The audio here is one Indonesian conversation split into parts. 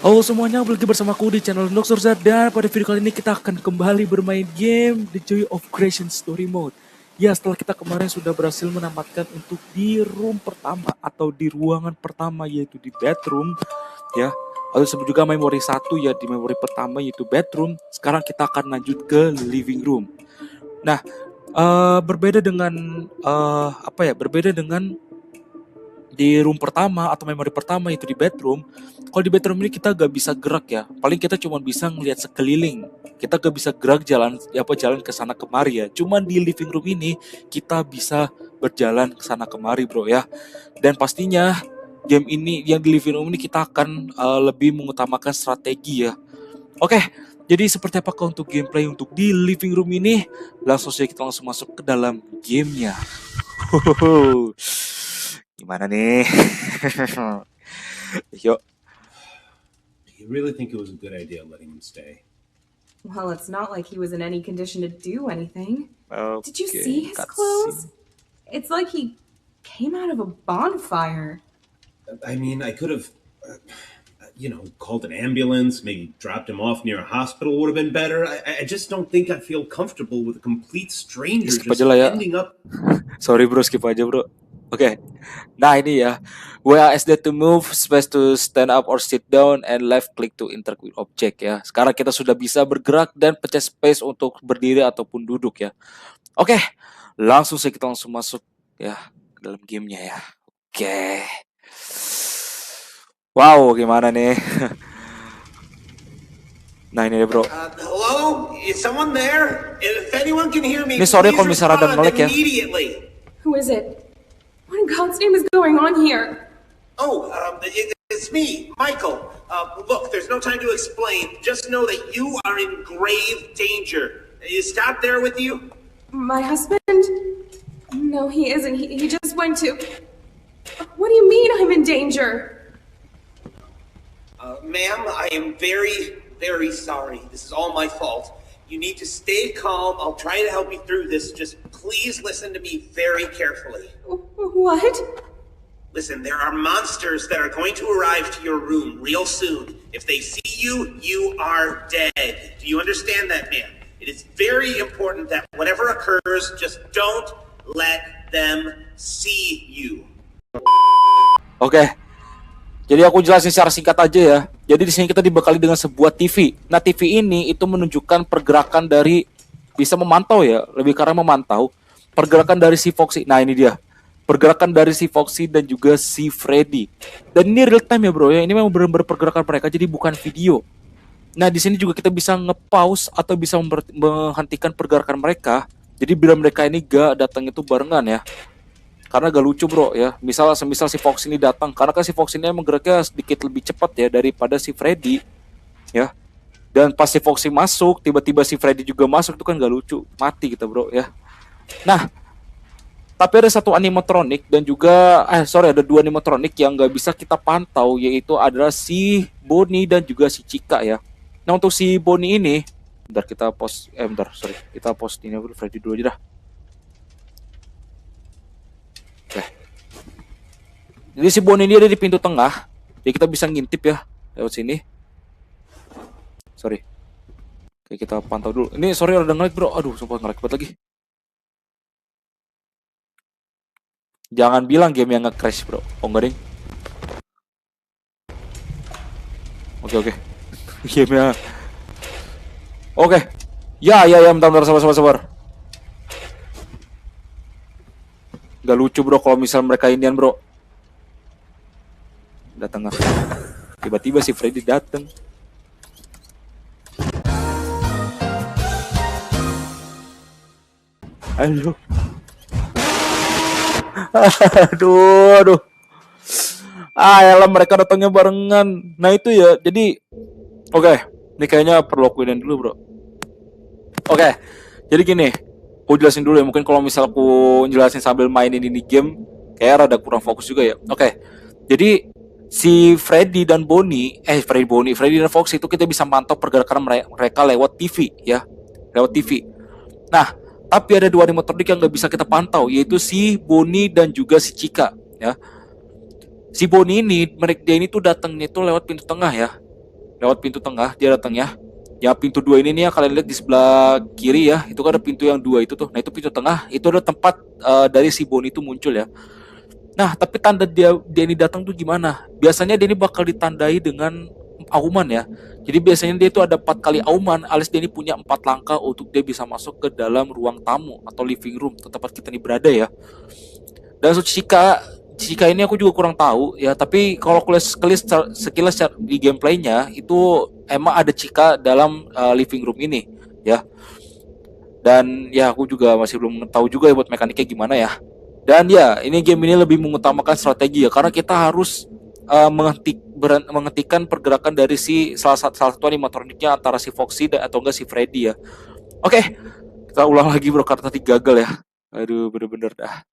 Halo semuanya, balik lagi bersama aku di channel Noxurza. Dan pada video kali ini kita akan kembali bermain game The Joy of Creation Story Mode. Ya, setelah kita kemarin sudah berhasil menamatkan untuk di room pertama atau di ruangan pertama, yaitu di bedroom ya, atau disebut juga memori 1 ya, di memori pertama yaitu bedroom. Sekarang kita akan lanjut ke living room. Nah, berbeda dengan berbeda dengan di room pertama atau memori pertama itu di bedroom. Kalau di bedroom ini kita gak bisa gerak ya, paling kita cuma bisa ngelihat sekeliling, kita gak bisa gerak jalan ke sana kemari ya. Cuman di living room ini kita bisa berjalan ke sana kemari bro ya. Dan pastinya game ini yang di living room ini kita akan lebih mengutamakan strategi ya. Oke, jadi seperti apakah untuk gameplay untuk di living room ini? Langsung saja kita langsung masuk ke dalam gamenya. Gimana nih? Yuk. You really think it was a good idea letting him stay? Well, it's not like he was in any condition to do anything. Okay, Did you see his clothes? It's like he came out of a bonfire. I mean, I could have, called an ambulance, maybe dropped him off near a hospital would have been better. I just don't think I feel comfortable with a complete stranger Skip just aja lah ya. ending up. Sorry bro, skip aja bro. Oke. Nah ini ya. WASD to move, space to stand up or sit down, and left click to interact with object ya. Sekarang kita sudah bisa bergerak dan pencet space untuk berdiri ataupun duduk ya. Oke. Langsung saja kita langsung masuk ya ke dalam gamenya ya. Oke. Wow, gimana nih? Nah ini deh bro. Hello? Is someone there? If anyone can hear me, Ini sorry please kalau misalnya ada respond nge-lag ya. immediately. Who is it? What in God's name is going on here? Oh, it's me, Michael. Look, there's no time to explain. Just know that you are in grave danger. Is Scott there with you? My husband? No, he isn't. He just went to... What do you mean I'm in danger? Ma'am, I am very, very sorry. This is all my fault. You need to stay calm. I'll try to help you through this. Just please listen to me very carefully. What? Listen, there are monsters that are going to arrive to your room real soon. If they see you, you are dead. Do you understand that, ma'am? It is very important that whatever occurs, just don't let them see you. Oke. Jadi aku jelasin secara singkat aja ya. Jadi di sini kita dibekali dengan sebuah TV. Nah, TV ini itu menunjukkan pergerakan dari, bisa memantau ya, lebih karena memantau pergerakan dari si Foxy. Nah, ini dia. Pergerakan dari si Foxy dan juga si Freddy. Dan ini real time ya, bro ya. Ini memang benar-benar pergerakan mereka, jadi bukan video. Nah, di sini juga kita bisa nge-pause atau bisa menghentikan pergerakan mereka. Jadi bila mereka ini gak datang itu barengan ya. Karena gak lucu bro ya. Semisal si Fox ini datang, karena kan si Fox ini emang geraknya sedikit lebih cepat ya daripada si Freddy ya. Dan pas si Foxy masuk, tiba-tiba si Freddy juga masuk, itu kan gak lucu, mati kita bro ya. Nah, tapi ada satu animatronic dan juga ada dua animatronic yang gak bisa kita pantau, yaitu adalah si Bonnie dan juga si Chica ya. Nah, untuk si Bonnie ini, kita post ini dulu, Freddy dulu aja dah. Jadi si Bonnie ini ada di pintu tengah. Jadi kita bisa ngintip ya lewat sini. Sorry. Oke, kita pantau dulu. Ini sorry ada nge-lag bro. Aduh, sumpah nge-lag banget lagi. Jangan bilang game yang nge-crash bro. Oh enggak ding. Oke. Gamenya. Oke. Ya, bentar, sabar. Gak lucu bro kalau misal mereka Indian bro. Datang tiba-tiba si Freddy datang. Aduh. Elah, mereka datangnya barengan. Nah itu ya, jadi oke. Ini kayaknya perlu aku ini dulu bro. Oke. Jadi gini, aku jelasin dulu ya. Mungkin kalau misal aku jelasin sambil mainin ini game, kayak rada kurang fokus juga ya. Oke. Jadi si Freddy dan Freddy dan Fox itu kita bisa mantau pergerakan mereka lewat TV ya, lewat TV. Nah, tapi ada dua animatronik yang nggak bisa kita pantau, yaitu si Bonnie dan juga si Chica ya. Si Bonnie ini, dia ini tuh datangnya itu lewat pintu tengah ya. lewat pintu tengah dia datang ya. Ya pintu 2 ini nih ya, kalian lihat di sebelah kiri ya, itu kan ada pintu yang 2 itu tuh. Nah itu pintu tengah, itu adalah tempat dari si Bonnie itu muncul ya. Nah tapi tanda dia ini datang tuh gimana? Biasanya dia ini bakal ditandai dengan auman ya. Jadi biasanya dia itu ada 4 kali auman, alias dia ini punya 4 langkah untuk dia bisa masuk ke dalam ruang tamu atau living room tempat kita ini berada ya. Dan Chica ini aku juga kurang tahu ya, tapi kalau sekilas di gameplaynya itu emang ada Chica dalam living room ini ya. Dan ya aku juga masih belum tahu juga ya buat mekaniknya gimana ya. Dan ya ini game ini lebih mengutamakan strategi ya, karena kita harus menghentikan pergerakan dari salah satu animatroniknya, antara si Foxy atau enggak si Freddy ya. Oke, kita ulang lagi bro karena tadi gagal ya. Aduh bener-bener dah.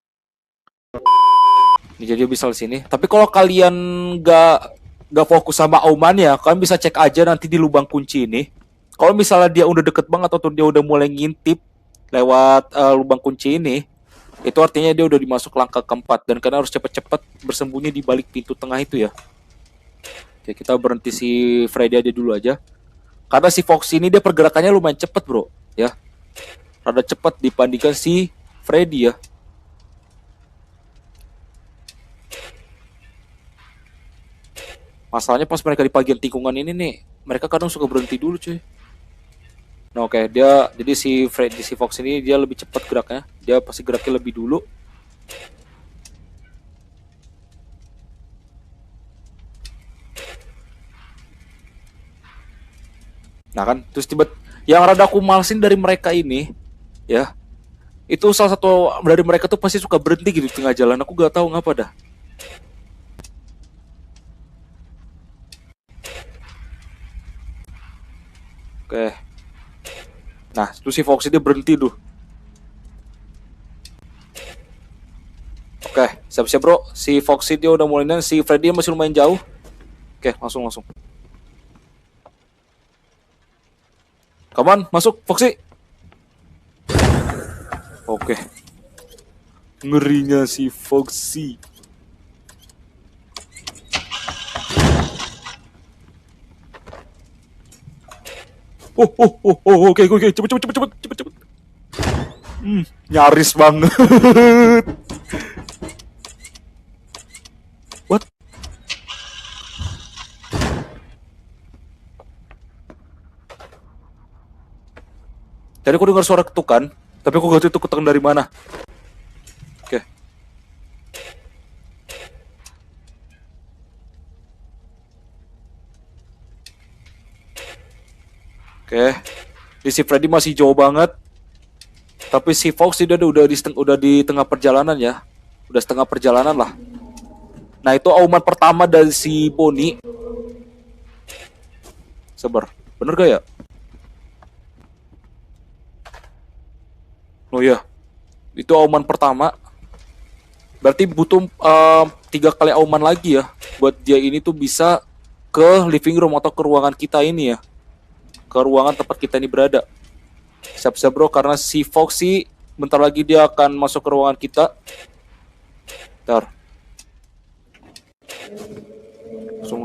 Ini jadi bisa di sini. Tapi kalau kalian nggak fokus sama auman ya, kalian bisa cek aja nanti di lubang kunci ini. Kalau misalnya dia udah deket banget atau dia udah mulai ngintip lewat lubang kunci ini, itu artinya dia udah dimasuk langkah keempat dan kalian harus cepet-cepet bersembunyi di balik pintu tengah itu ya. Oke, kita berhenti si Freddy aja dulu aja. Karena si Fox ini dia pergerakannya lumayan cepet bro, ya. Rada cepet dibandingkan si Freddy ya. Masalahnya pas mereka di bagian tikungan ini nih, mereka kadang suka berhenti dulu cuy. Nah oke, jadi si Fox ini dia lebih cepat geraknya, dia pasti geraknya lebih dulu. Nah kan, terus tiba yang rada aku malesin dari mereka ini, ya, itu salah satu dari mereka tuh pasti suka berhenti gitu di tengah jalan. Aku gak tahu ngapa dah. Oke. Nah, itu si Foxy dia berhenti tuh. Oke, siap-siap bro. Si Foxy dia udah mulai, si Freddy masih lumayan jauh. Oke, langsung. Come on, masuk Foxy. Oke. Ngerinya si Foxy. Oke, cepet. Nyaris banget. What? Tadi aku dengar suara ketukan, tapi aku gak tahu itu ketukan dari mana. Oke. Oke, di si Freddy masih jauh banget, tapi si Fox dia udah di tengah perjalanan ya, udah setengah perjalanan lah. Nah itu auman pertama dari si Bonnie. Sabar, bener gak ya? Oh ya, itu auman pertama. Berarti butuh 3 kali auman lagi ya, buat dia ini tuh bisa ke living room atau ke ruangan kita ini ya. Ke ruangan tempat kita ini berada. Siap-siap bro, karena si Foxy bentar lagi dia akan masuk ke ruangan kita. Bentar. Langsung.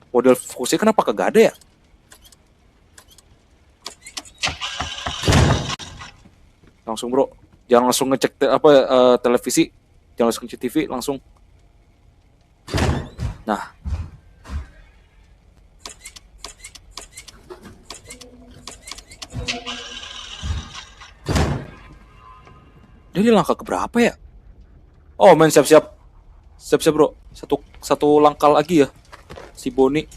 Model Foxy kenapa kagak ada ya? Langsung bro, jangan langsung ngecek televisi, jangan langsung ngecek TV, langsung. Nah. Jadi langkah keberapa ya? Oh men, siap-siap bro, satu langkah lagi ya si Bonnie.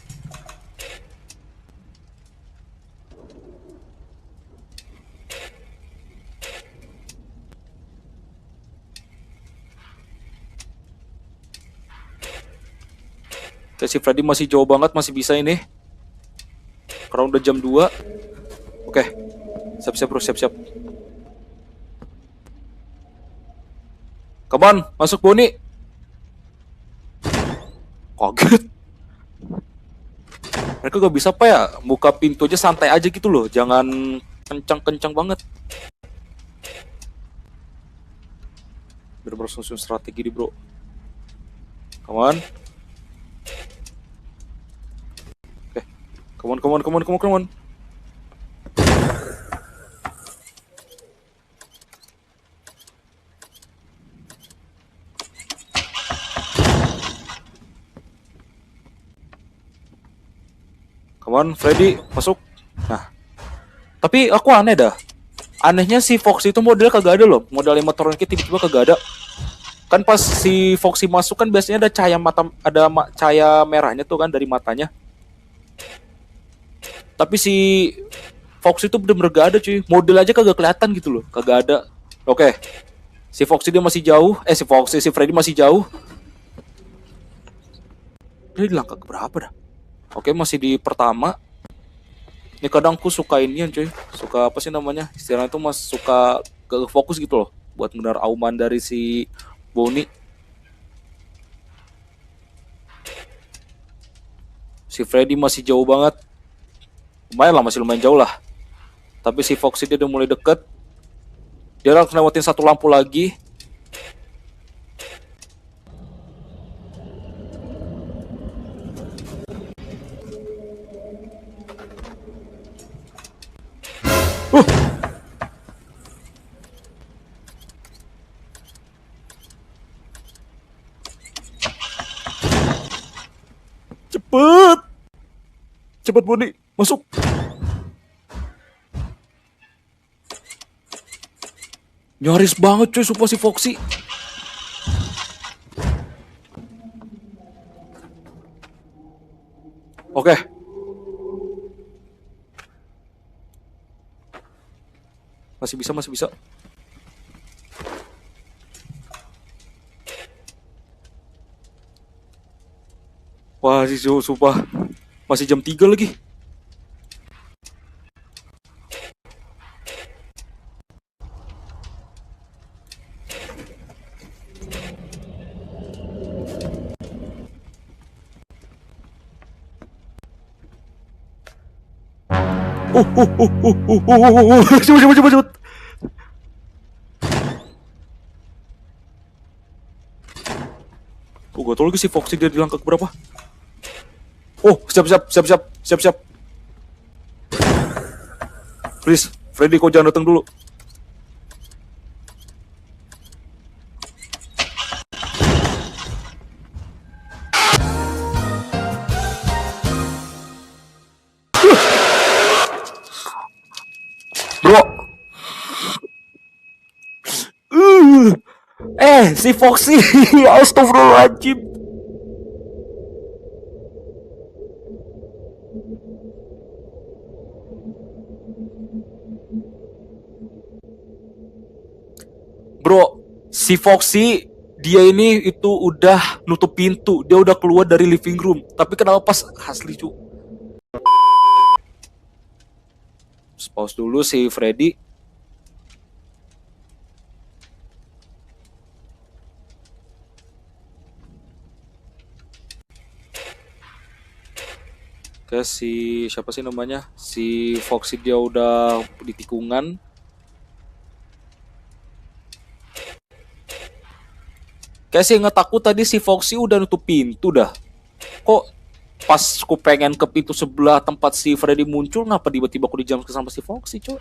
Si Freddy masih jauh banget, masih bisa ini. Karena udah jam 2. Oke, siap-siap bro, siap-siap. Come on, masuk Bonnie. Kaget. Mereka gak bisa apa ya, buka pintu aja santai aja gitu loh, jangan kencang-kencang banget. Bener-bener susun strategi nih bro. Come on. Oke. Come on. Come on, Freddy, masuk. Nah, tapi aku aneh dah. Anehnya si Foxy itu modelnya kagak ada loh. Model animatroniknya tiba-tiba kagak ada. Kan pas si Foxy masuk kan biasanya ada cahaya mata, cahaya merahnya tuh kan dari matanya. Tapi si Foxy itu bener-bener gak ada cuy. Model aja kagak kelihatan gitu loh. Kagak ada. Oke. Si Foxy dia masih jauh. Si Freddy masih jauh. Dia di langkah berapa dah? Oke, masih di pertama. Ini kadang aku suka inian cuy. Suka apa sih namanya? Istilahnya itu mas suka ke fokus gitu loh. Buat benar auman dari si Bonnie. Si Freddy masih jauh banget. Masih lumayan jauh lah. Tapi si Foxy dia udah mulai deket. Dia harus lewatin satu lampu lagi. Cepet Bonnie, masuk. Nyaris banget cuy sumpah si Foxy. Oke. Masih bisa. Wah, si sumpah. Masih jam 3 lagi. Cepet. Gak tau lagi si Foxy dia di langkah berapa. Siap. Please, Freddy kau jangan datang dulu. Bro. Si Foxy. Astagfirullahaladzim. Bro, si Foxy dia ini itu udah nutup pintu, dia udah keluar dari living room. Tapi kenapa pas asli cu? Pause dulu si Freddy. Oke, si siapa sih namanya? Si Foxy dia udah di tikungan. Kayak sih inget aku tadi si Foxy udah nutup pintu dah. Kok pas aku pengen ke pintu sebelah tempat si Freddy muncul, kenapa tiba-tiba aku dijam sama si Foxy, coy?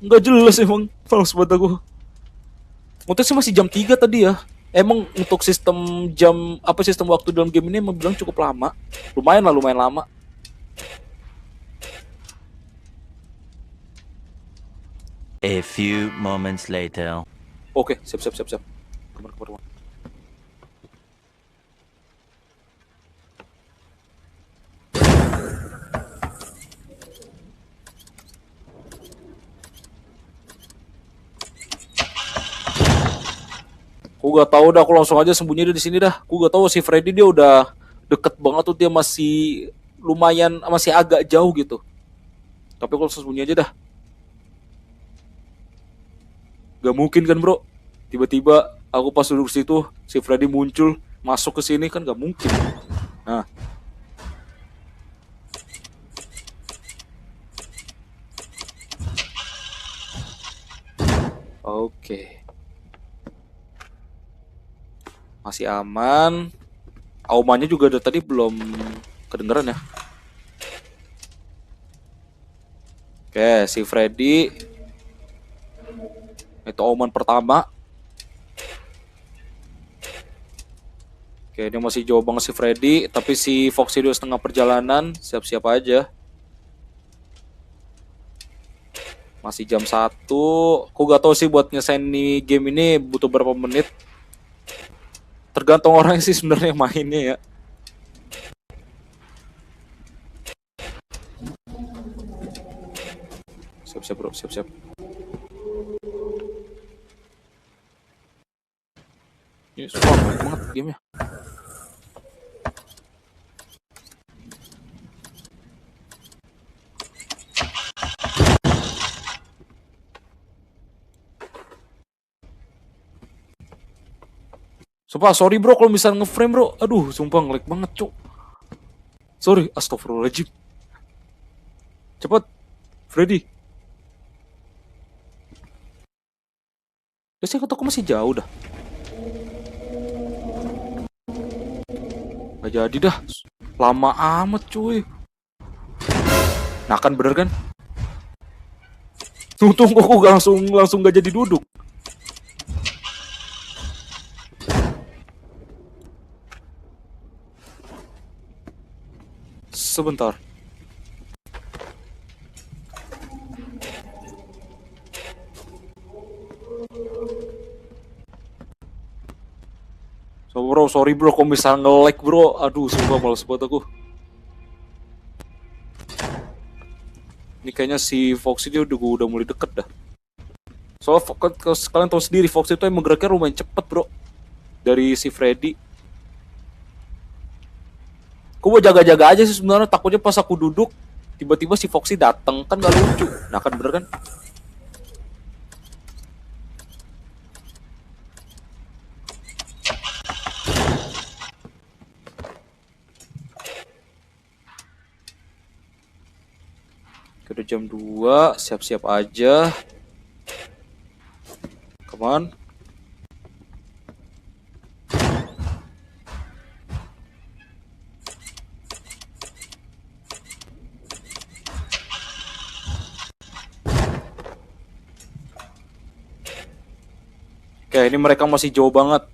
Nggak jelas emang, males banget aku. Untuk sih masih jam 3 tadi ya. Emang untuk sistem sistem waktu dalam game ini emang bilang cukup lama. Lumayan lama. A few moments later. Oke, siap. Kemana. Aku gak tahu dah, aku langsung aja sembunyi di sini dah. Aku gak tahu si Freddy dia udah deket banget tuh, dia masih lumayan masih agak jauh gitu. Tapi aku langsung sembunyi aja dah. Gak mungkin kan bro, tiba-tiba aku pas duduk situ si Freddy muncul masuk ke sini, kan gak mungkin. Nah, oke. Masih aman. Aumannya juga dari tadi belum kedengeran ya. Oke, si Freddy. Itu auman pertama. Oke, ini masih jauh banget si Freddy. Tapi si Foxy udah setengah perjalanan. Siap-siap aja. Masih jam 1. Aku gak tahu sih buat nyesain nih game ini butuh berapa menit. Tergantung orang sih sebenarnya mainnya ya. Siap-siap bro, siap-siap. Ini susah banget gamenya. Sumpah, sorry bro kalau misalnya ngeframe bro. Aduh, sumpah ngelag banget cok. Sorry, astagfirullahaladzim. Cepet, Freddy. Biasanya kataku masih jauh dah. Gak jadi dah. Lama amat cuy. Nah kan bener kan? Untung kok gak langsung gak jadi duduk. Sebentar. Sorry bro, kalau misalnya nge-lag bro. Aduh, sumpah males banget aku. Ini kayaknya si Foxy dia udah mulai deket dah. Soalnya kalian tahu sendiri Foxy itu emang geraknya lumayan cepet bro. Dari si Freddy. Aku mau jaga-jaga aja sih sebenarnya, takutnya pas aku duduk tiba-tiba si Foxy dateng, kan gak lucu. Nah kan bener kan? Udah jam 2, siap-siap aja. Come on. Oke, ini mereka masih jauh banget.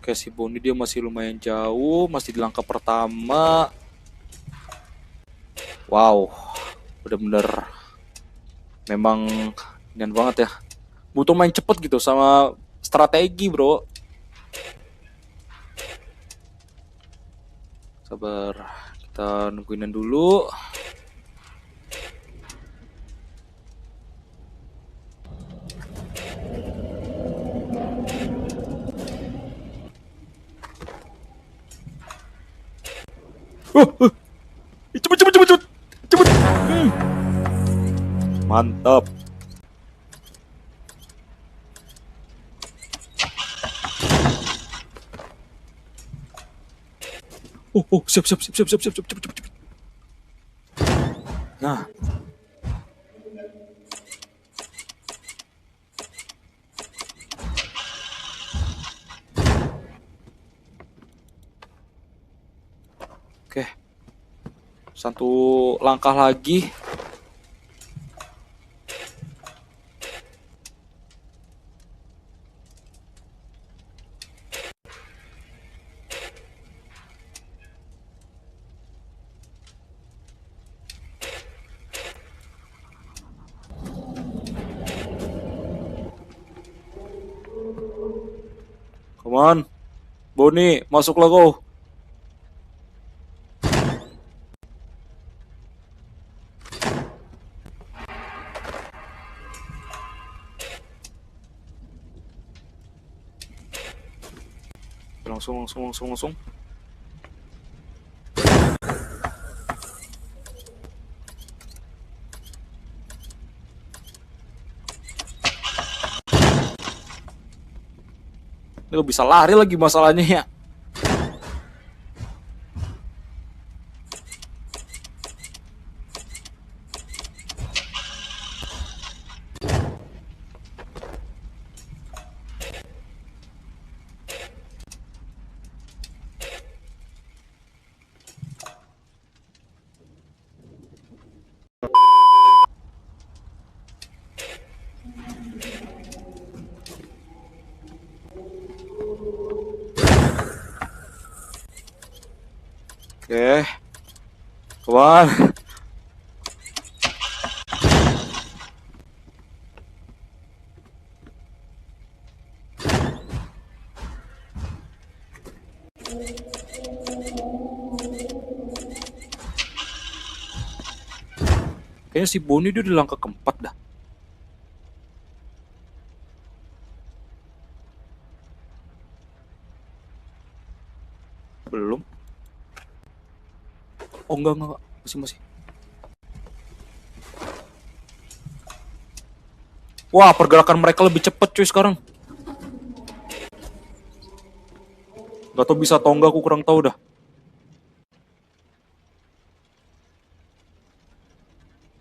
Oke, si Bonnie dia masih lumayan jauh, masih di langkah pertama. Wow, bener-bener memang nian banget ya. Butuh main cepet gitu sama strategi bro. Sabar, kita nungguinin dulu. Cepet. Mantap. Siap. Cepet. Nah. Oke. Satu langkah lagi. Come on. Bonnie, masuklah kau. Langsung. Ini gak bisa lari lagi masalahnya ya. Oke. Come on. Kayaknya si Bonnie dia di langkah keempat dah. Belum. Oh enggak. Masih. Wah, pergerakan mereka lebih cepat cuy sekarang. Gak tau bisa atau enggak, aku kurang tahu dah.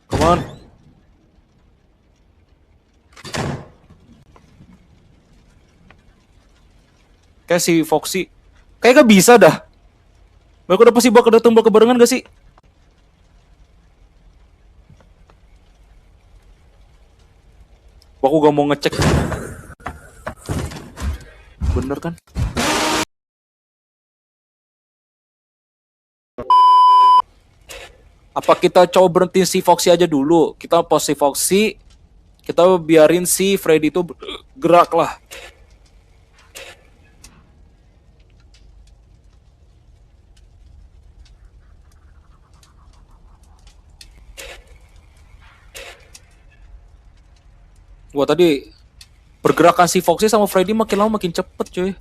Come on. Kayak si Foxy kayak gak bisa dah. Mereka udah pasti bakal datang kebarengan gak sih? Aku gak mau ngecek. Bener kan? Apa kita coba berhentiin si Foxy aja dulu? Kita pause si Foxy, kita biarin si Freddy itu gerak lah. Wah tadi pergerakan si Foxy sama Freddy makin lama makin cepet cuy.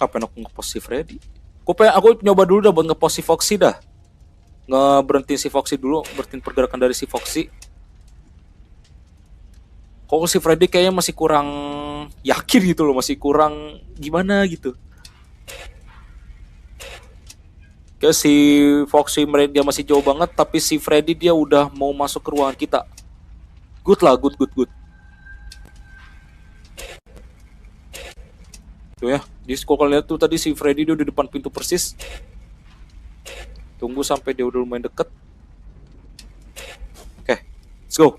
Apa yang aku ngepost si Freddy? Aku nyoba dulu dah buat ngepost si Foxy dah. Ngeberhentiin si Foxy dulu, berhentiin pergerakan dari si Foxy. Kok si Freddy kayaknya masih kurang yakin gitu loh, masih kurang gimana gitu. Kayak si Foxy dia masih jauh banget, tapi si Freddy dia udah mau masuk ke ruangan kita. Good lah, good. Tuh ya, di kalau kalian lihat tuh tadi si Freddy dia udah di depan pintu persis. Tunggu sampai dia udah lumayan deket. Oke, let's go.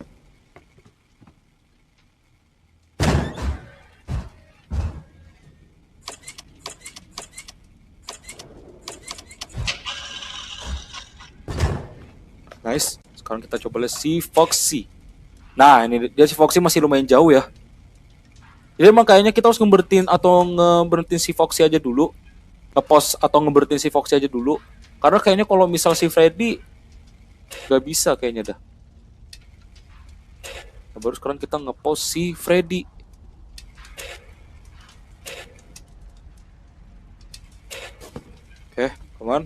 Nice. Sekarang kita coba lihat si Foxy. Nah, ini dia si Foxy masih lumayan jauh ya. Jadi emang kayaknya kita harus ngeberhentiin si Foxy aja dulu. Ngepost atau ngeberhentiin si Foxy aja dulu. Karena kayaknya kalau misal si Freddy gak bisa kayaknya dah. Nah, baru sekarang kita ngepost si Freddy. Oke, come on.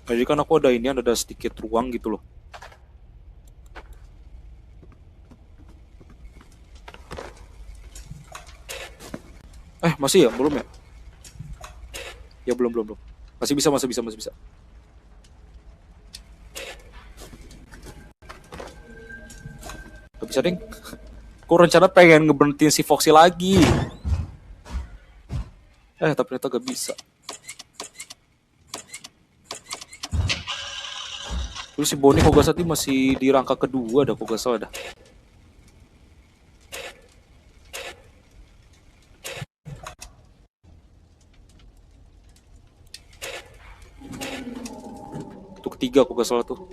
Jadi kan aku ada ini, ada sedikit ruang gitu loh. Masih ya? Belum ya? Ya belum. Masih bisa. Gak bisa deng. Aku rencana pengen ngeberhentiin si Foxy lagi. Tapi ternyata gak bisa. Terus si Bonnie kok gak salah masih di rangka kedua dah, kok gak salah dah. Itu ketiga kok gak salah tuh.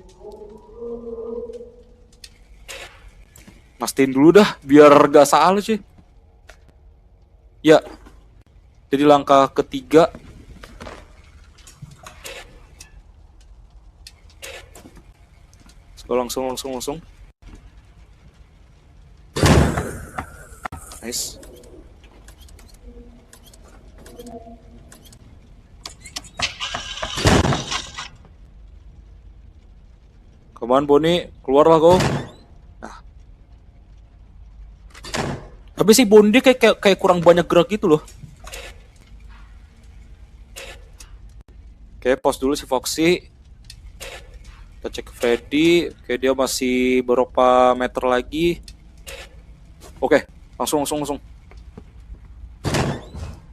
Mastiin dulu dah, biar gak salah sih. Ya, jadi langkah ketiga. Langsung. Nice. Come on Bonnie, keluarlah kau. Nah. Tapi si Bonnie kayak kurang banyak gerak gitu loh. Oke, pause dulu si Foxy. Kita cek ke Freddy. Oke, dia masih beberapa meter lagi. Oke, langsung.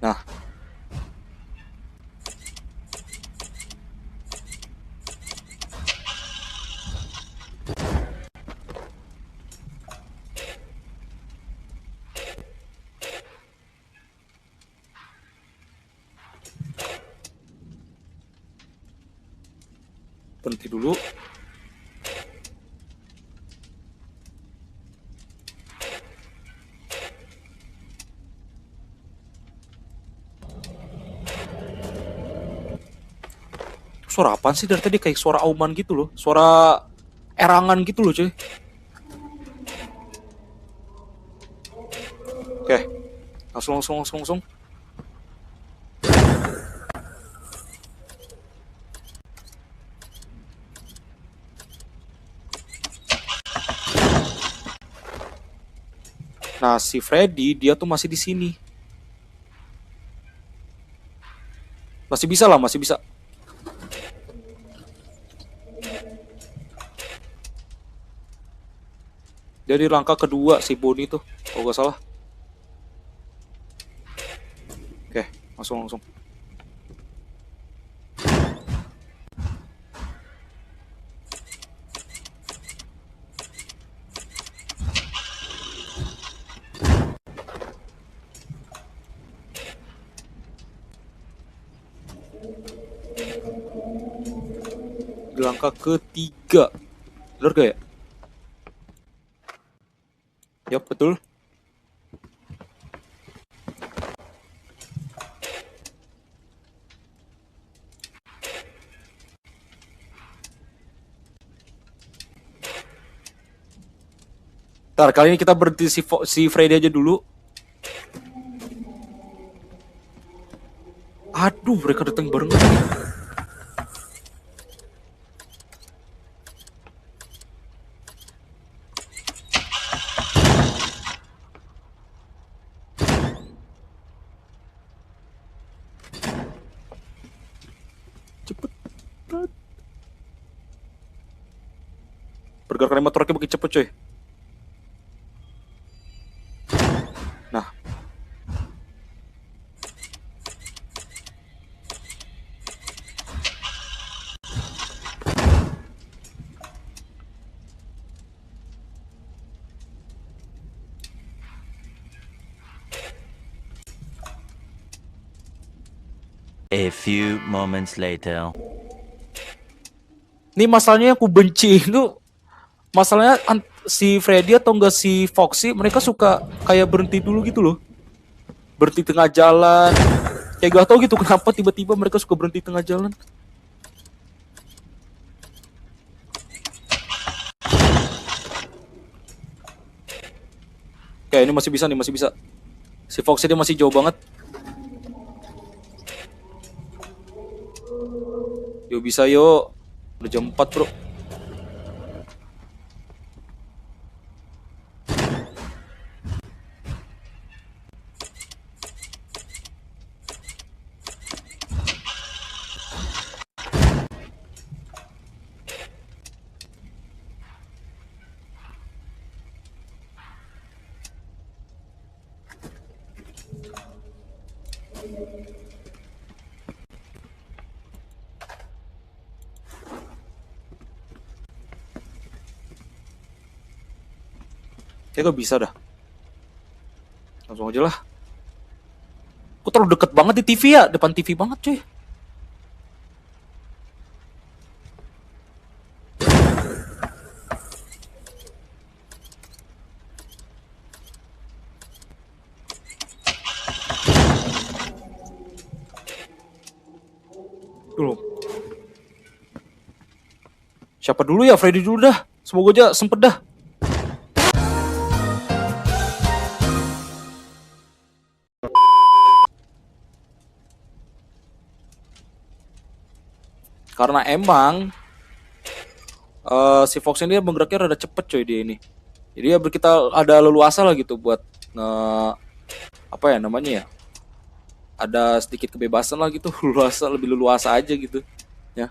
Nah. Berhenti dulu. Suara apaan sih dari tadi? Kayak suara auman gitu loh. Suara erangan gitu loh, cuy. Oke. Langsung. Nah, si Freddy dia tuh masih di sini. Masih bisa. Dia di rangka kedua si Bonnie tuh, kalau gak salah. Oke, langsung. Di langkah ketiga. Bener gak ya? Yap, betul. Ntar, kali ini kita berhenti si Freddy aja dulu. Aduh, mereka datang barengan. Cepet. Pergerakan animatornya makin cepet, coy. Nah. A few moments later. Nih masalahnya yang aku benci itu, masalahnya si Freddy atau enggak si Foxy, mereka suka kayak berhenti dulu gitu loh. Berhenti tengah jalan. Kayak gak tau gitu kenapa tiba-tiba mereka suka berhenti tengah jalan. Oke, ini masih bisa. Si Foxy dia masih jauh banget. Yuk bisa yuk. Udah jam 4, bro. Kayak gak bisa dah. Langsung aja lah. Aku terlalu deket banget di TV ya. Depan TV banget, cuy. Dulu. Siapa dulu ya? Freddy dulu dah. Semoga aja sempet dah. Karena emang si Fox ini dia menggeraknya rada cepet coy dia ini. Jadi ya kita ada leluasa lah gitu buat apa ya namanya ya? Ada sedikit kebebasan lah gitu, lebih leluasa aja gitu. Ya.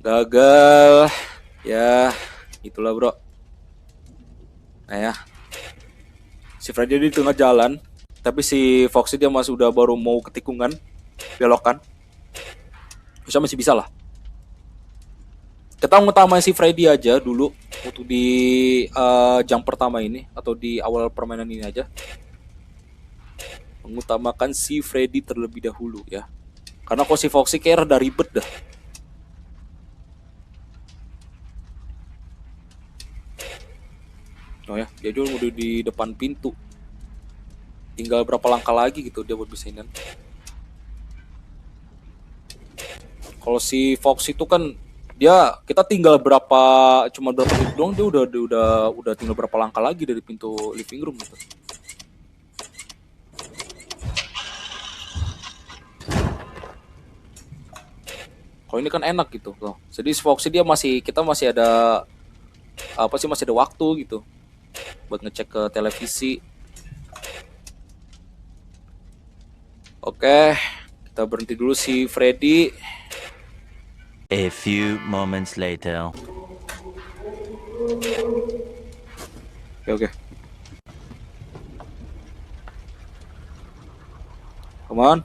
Gagal. Ya, itulah bro. Nah ya, si Freddy di tengah jalan, tapi si Foxy dia masih udah baru mau ke tikungan, belokan. Bisa masih bisa lah. Kita ngutamain si Freddy aja dulu untuk di jam pertama ini atau di awal permainan ini aja. Mengutamakan si Freddy terlebih dahulu ya. Karena kalau si Foxy kayak rada ribet dah. Oh ya, dia juga udah di depan pintu. Tinggal berapa langkah lagi gitu dia buat bisa ini. Kalau si Fox itu kan dia kita tinggal cuma berapa detik doang dia udah tinggal berapa langkah lagi dari pintu living room gitu. Kalau ini kan enak gitu loh. Jadi si Fox dia kita masih ada masih ada waktu gitu buat ngecek ke televisi. Oke, kita berhenti dulu si Freddy. A few moments later. Oke. Come on.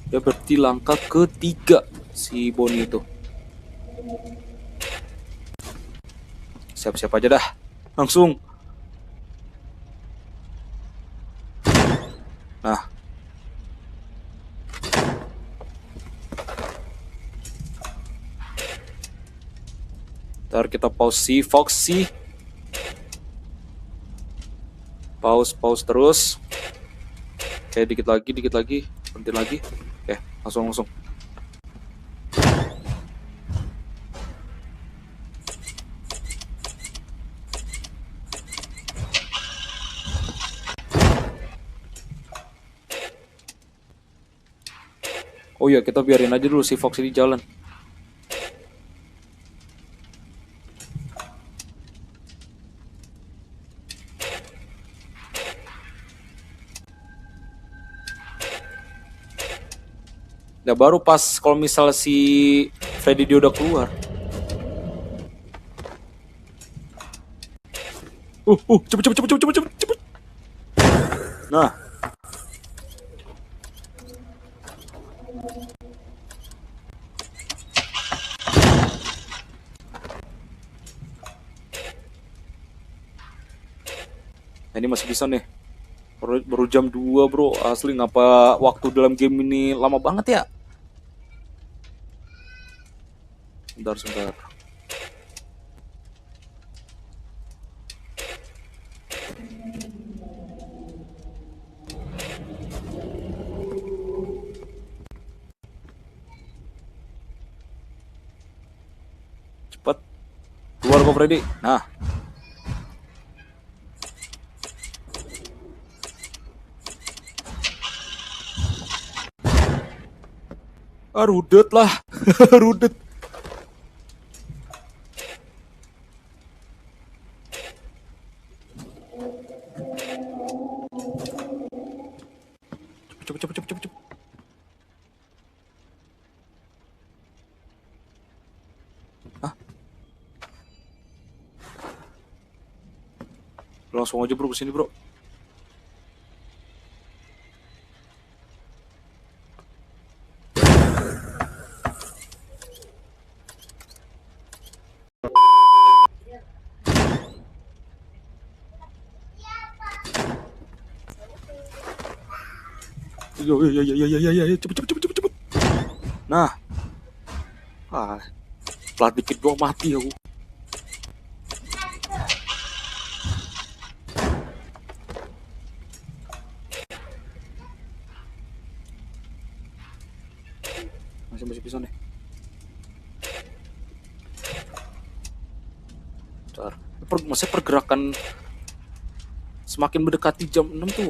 Ya berarti langkah ketiga si Bonnie itu. Siap-siap aja dah. Langsung. Nah. Ntar kita pause si Foxy. Pause terus. Oke, dikit lagi. Berhenti lagi. Oke, langsung. Oh iya, kita biarin aja dulu si Foxy di jalan. Nah baru pas kalau misal si Freddy dia udah keluar. Cepet. Nah. Ini masih bisa nih. Baru jam 2 bro. Asli ngapa waktu dalam game ini lama banget ya? Sebentar. Cepet. Keluar kok Freddy. Nah. Rudet lah. Rudet. Cepet. Hah? Langsung aja bro kesini bro. Ya, cepet. Nah, pelat dikit doang mati aku. Masih bisa nih. Bentar. Masih pergerakan semakin mendekati jam 6 tuh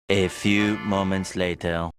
A few moments later.